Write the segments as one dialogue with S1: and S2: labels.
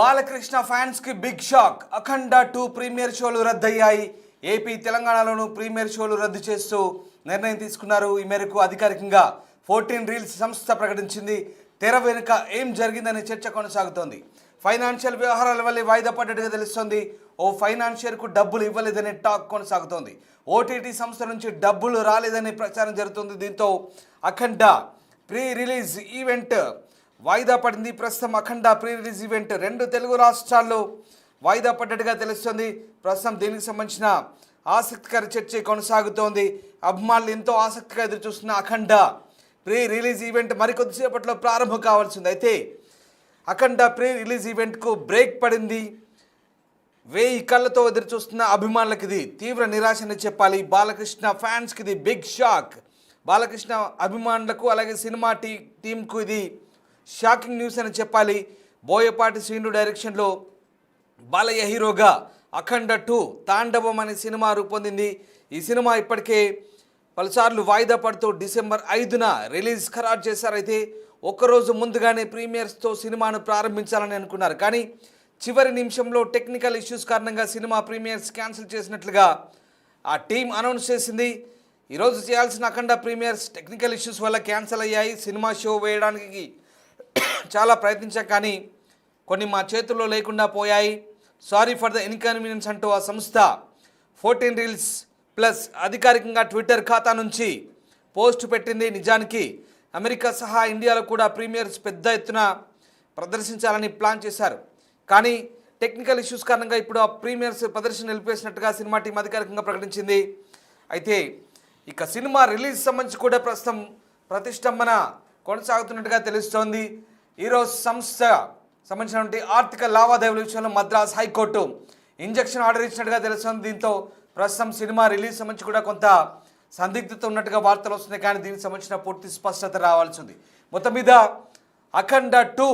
S1: Balakrishna fans కి big shock. అఖండ 2 premier షోలు రద్దయ్యాయి. AP తెలంగాణలోనూ ప్రీమియర్ షోలు రద్దు చేస్తూ నిర్ణయం తీసుకున్నారు. ఈ మేరకు అధికారికంగా 14 రీల్స్ సంస్థ ప్రకటించింది. తెర వెనుక ఏం జరిగిందనే చర్చ కొనసాగుతోంది. ఫైనాన్షియల్ వ్యవహారాల వల్ల వాయిదా పడ్డట్టుగా తెలుస్తోంది. ఓ ఫైనాన్షియర్కు డబ్బులు ఇవ్వలేదనే టాక్ కొనసాగుతోంది. ఓటీటీ సంస్థ నుంచి డబ్బులు రాలేదనే ప్రచారం జరుగుతుంది. దీంతో అఖండ ప్రీ రిలీజ్ ఈవెంట్ వాయిదా పడింది. ప్రస్తుతం అఖండ ప్రీ రిలీజ్ ఈవెంట్ 2 తెలుగు రాష్ట్రాల్లో వాయిదా పడ్డట్టుగా తెలుస్తుంది. ప్రస్తుతం దీనికి సంబంధించిన ఆసక్తికర చర్చ కొనసాగుతోంది. అభిమానులు ఎంతో ఆసక్తిగా ఎదురు చూస్తున్న అఖండ ప్రీ రిలీజ్ ఈవెంట్ మరికొద్దిసేపట్లో ప్రారంభం కావాల్సింది. అయితే అఖండ ప్రీ రిలీజ్ ఈవెంట్కు బ్రేక్ పడింది. 1000 కళ్ళతో ఎదురు చూస్తున్న అభిమానులకు ఇది తీవ్ర నిరాశని చెప్పాలి. బాలకృష్ణ ఫ్యాన్స్కి ఇది బిగ్ షాక్. బాలకృష్ణ అభిమానులకు అలాగే సినిమా టీంకు ఇది షాకింగ్ న్యూస్ అని చెప్పాలి. బోయపాటి శ్రీను డైరెక్షన్లో బాలయ్య హీరోగా అఖండ 2 తాండవం అనే సినిమా రూపొందింది. ఈ సినిమా ఇప్పటికే పలుసార్లు వాయిదా పడుతూ డిసెంబర్ 5న రిలీజ్ ఖరారు చేశారు. అయితే ఒక్కరోజు ముందుగానే ప్రీమియర్స్తో సినిమాను ప్రారంభించాలని అనుకున్నారు. కానీ చివరి నిమిషంలో టెక్నికల్ ఇష్యూస్ కారణంగా సినిమా ప్రీమియర్స్ క్యాన్సిల్ చేసినట్లుగా ఆ టీం అనౌన్స్ చేసింది. ఈరోజు చేయాల్సిన అఖండ ప్రీమియర్స్ టెక్నికల్ ఇష్యూస్ వల్ల క్యాన్సిల్ అయ్యాయి. సినిమా షో వేయడానికి చాలా ప్రయత్నించాం కానీ కొన్ని మా చేతుల్లో లేకుండా పోయాయి. సారీ ఫర్ ద ఇన్కన్వీనియన్స్ అంటూ ఆ సంస్థ 14 రీల్స్ ప్లస్ అధికారికంగా ట్విట్టర్ ఖాతా నుంచి పోస్ట్ పెట్టింది. నిజానికి అమెరికా సహా ఇండియాలో కూడా ప్రీమియర్స్ పెద్ద ఎత్తున ప్రదర్శించాలని ప్లాన్ చేశారు. కానీ టెక్నికల్ ఇష్యూస్ కారణంగా ఇప్పుడు ఆ ప్రీమియర్స్ ప్రదర్శన నిలిపేసినట్టుగా సినిమా టీం అధికారికంగా ప్రకటించింది. అయితే ఇక సినిమా రిలీజ్ సంబంధించి కూడా ప్రస్తుతం ప్రతిష్టంభన కొనసాగుతున్నట్టుగా తెలుస్తోంది. ఈరోజు సంస్థ సంబంధించినటువంటి ఆర్థిక లావాదేవీల విషయంలో మద్రాస్ హైకోర్టు ఇంజక్షన్ ఆర్డర్ ఇచ్చినట్టుగా తెలుస్తోంది. దీంతో ప్రస్తుతం సినిమా రిలీజ్ సంబంధించి కూడా కొంత సందిగ్ధత ఉన్నట్టుగా వార్తలు వస్తున్నాయి. కానీ దీనికి సంబంధించిన పూర్తి స్పష్టత రావాల్సి ఉంది. మొత్తం మీద అఖండ 2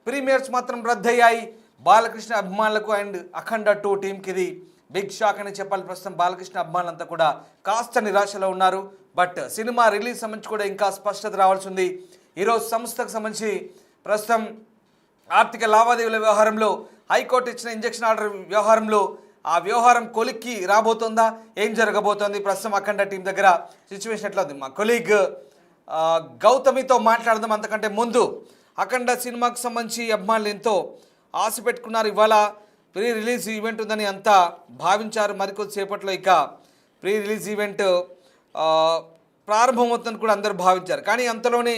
S1: ప్రీమియర్స్ మాత్రం రద్దయ్యాయి. బాలకృష్ణ అభిమానులకు అండ్ అఖండ 2 టీంకి ఇది బిగ్ షాక్ అని చెప్పాలి. ప్రస్తుతం బాలకృష్ణ అభిమానులంతా కూడా కాస్త నిరాశలో ఉన్నారు. బట్ సినిమా రిలీజ్ సంబంధించి కూడా ఇంకా స్పష్టత రావాల్సి ఉంది. ఈరోజు సంస్థకు సంబంధించి ప్రస్తుతం ఆర్థిక లావాదేవీల వ్యవహారంలో హైకోర్టు ఇచ్చిన ఇంజక్షన్ ఆర్డర్ వ్యవహారంలో ఆ వ్యవహారం కొలిక్కి రాబోతోందా, ఏం జరగబోతోంది, ప్రస్తుతం అఖండ టీం దగ్గర సిచ్యువేషన్ ఎట్లా ఉంది? మా కొలీగ్ గౌతమితో మాట్లాడదాం. అంతకంటే ముందు అఖండ సినిమాకు సంబంధించి అభిమానులు ఎంతో ఆశ పెట్టుకున్నారు. ఇవాళ ప్రీ రిలీజ్ ఈవెంట్ ఉందని అంతా భావించారు. మరికొద్దిసేపట్లో ఇక ప్రీ రిలీజ్ ఈవెంట్ ప్రారంభమవుతుందని కూడా అందరూ భావించారు. కానీ అంతలోనే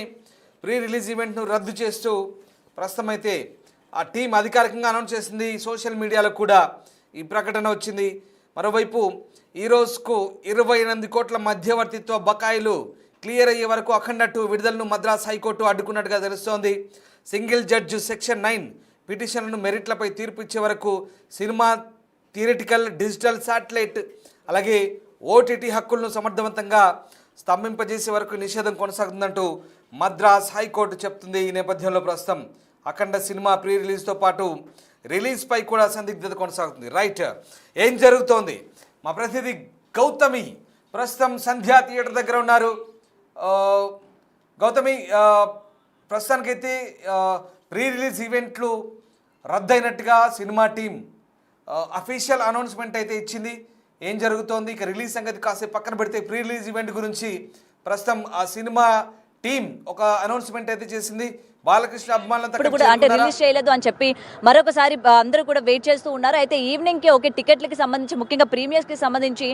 S1: ప్రీ రిలీజ్ ఈవెంట్ను రద్దు చేస్తూ ప్రస్తుతం అయితే ఆ టీం అధికారికంగా అనౌన్స్ చేసింది. సోషల్ మీడియాలో కూడా ఈ ప్రకటన వచ్చింది. మరోవైపు ఈ రోజుకు 28 కోట్ల మధ్యవర్తిత్వ బకాయిలు క్లియర్ అయ్యే వరకు అఖండ 2 విడుదలను మద్రాస్ హైకోర్టు అడ్డుకున్నట్టుగా తెలుస్తోంది. సింగిల్ జడ్జి సెక్షన్ 9 పిటిషన్లను మెరిట్లపై తీర్పు ఇచ్చే వరకు సినిమా థియేటికల్, డిజిటల్, శాటిలైట్ అలాగే ఓటీటీ హక్కులను సమర్థవంతంగా స్తంభింపజేసే వరకు నిషేధం కొనసాగుతుందంటూ మద్రాస్ హైకోర్టు చెప్తుంది. ఈ నేపథ్యంలో ప్రస్తుతం అఖండ సినిమా ప్రీ రిలీజ్తో పాటు రిలీజ్పై కూడా సందిగ్ధత కొనసాగుతుంది. రైట్, ఏం జరుగుతోంది? మా ప్రతినిధి గౌతమి ప్రస్తుతం సంధ్యా థియేటర్ దగ్గర ఉన్నారు. గౌతమి, ప్రస్తుతానికైతే ప్రీ రిలీజ్ ఈవెంట్లు రద్దయినట్టుగా సినిమా టీం అఫీషియల్ అనౌన్స్మెంట్ అయితే ఇచ్చింది. ఏం జరుగుతోంది? ఇక రిలీజ్ సంగతి కాసేపు పక్కన పెడితే ప్రీ రిలీజ్ ఈవెంట్ గురించి ప్రస్తుతం ఆ సినిమా టీం ఒక అనౌన్స్మెంట్ అయితే చేసింది. బాలకృష్ణ అభిమానులంతా
S2: కూడా అంటే రిలీజ్ చేయలేదు అని చెప్పి మరొకసారి అందరూ కూడా వెయిట్ చేస్తూ ఉన్నారు. అయితే ఈవినింగ్కి ఓకే, టికెట్లకి సంబంధించి ముఖ్యంగా ప్రీమియర్స్కి సంబంధించి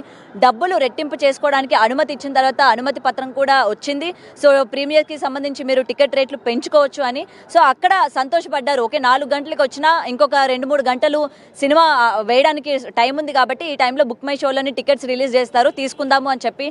S2: డబ్బులు రెట్టింపు చేసుకోవడానికి అనుమతి ఇచ్చిన తర్వాత అనుమతి పత్రం కూడా వచ్చింది. సో ప్రీమియర్కి సంబంధించి మీరు టికెట్ రేట్లు పెంచుకోవచ్చు అని. సో అక్కడ సంతోషపడ్డారు. ఓకే, 4 గంటలకు వచ్చినా ఇంకొక 2-3 గంటలు సినిమా వేయడానికి టైం ఉంది కాబట్టి ఈ టైంలో బుక్ మై షోలోని టికెట్స్ రిలీజ్ చేస్తారు, తీసుకుందాము అని చెప్పి